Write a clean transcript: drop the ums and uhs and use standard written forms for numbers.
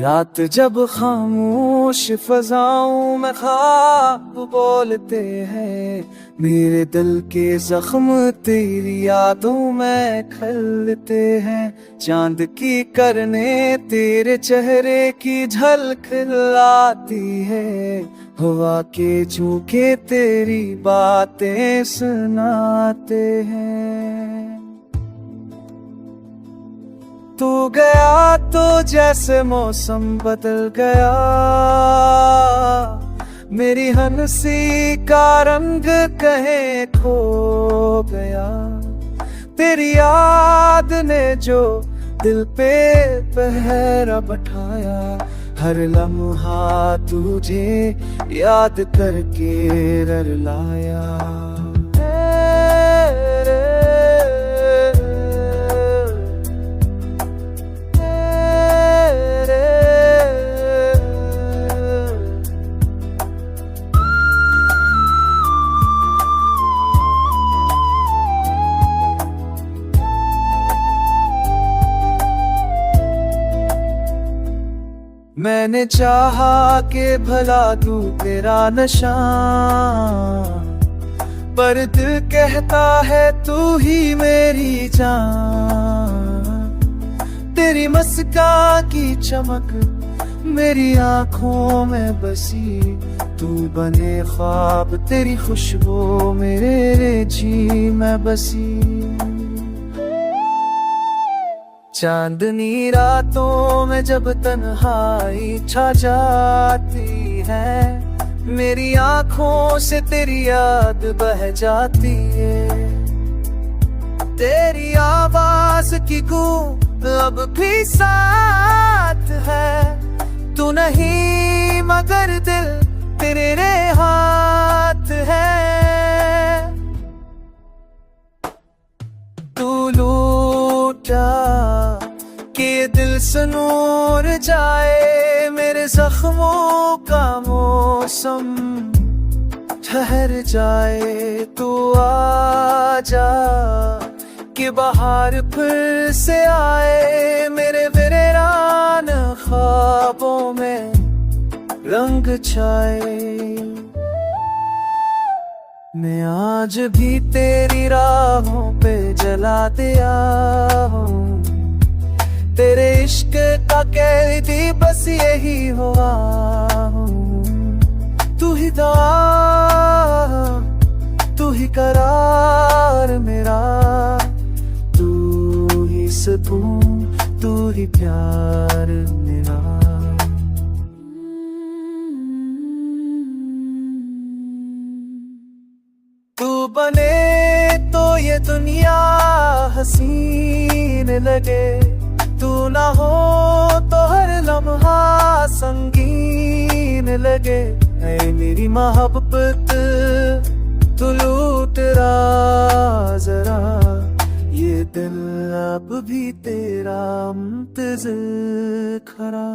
रात जब खामोश फजाओं में ख्वाब बोलते हैं, मेरे दिल के जख्म तेरी यादों में खलते हैं। चांद की करने तेरे चेहरे की झलक लाती है, हवा के झोंके तेरी बातें सुनाते हैं। तू गया तो जैसे मौसम बदल गया, मेरी हंसी का रंग कहीं खो गया। तेरी याद ने जो दिल पे पहरा बैठाया, हर लम्हा तुझे याद करके रलाया। मैंने चाहा के भला दूं तेरा नशा, पर दिल कहता है तू ही मेरी जान। तेरी मस्का की चमक मेरी आंखों में बसी, तू बने ख्वाब तेरी खुशबू मेरे जी में बसी। चांदनी रातों में जब तन्हाई छा जाती है, मेरी आंखों से तेरी याद बह जाती है। तेरी आवाज की गूंज अब भी साथ है, तू नहीं मगर दिल तेरे हाथ है। तू लूटा कि दिल से नूर जाए, मेरे जख्मों का मौसम ठहर जाए। तू आजा कि बाहर फिर से आए, मेरे वीरान ख्वाबों में रंग छाए। मैं आज भी तेरी राहों पे जला दिया हूँ, तेरे इश्क का कैदी बस यही हुआ हूँ। तू ही दुआ, तू ही करार मेरा, तू ही सुकून, तू ही प्यार मेरा। तू बने तो ये दुनिया हसीन लगे, तू ना हो तो हर लम्हा संगीन लगे। ऐ मेरी मोहब्बत तू लूट रहा जरा, ये दिल अब भी तेरा मुंतज़िर खड़ा।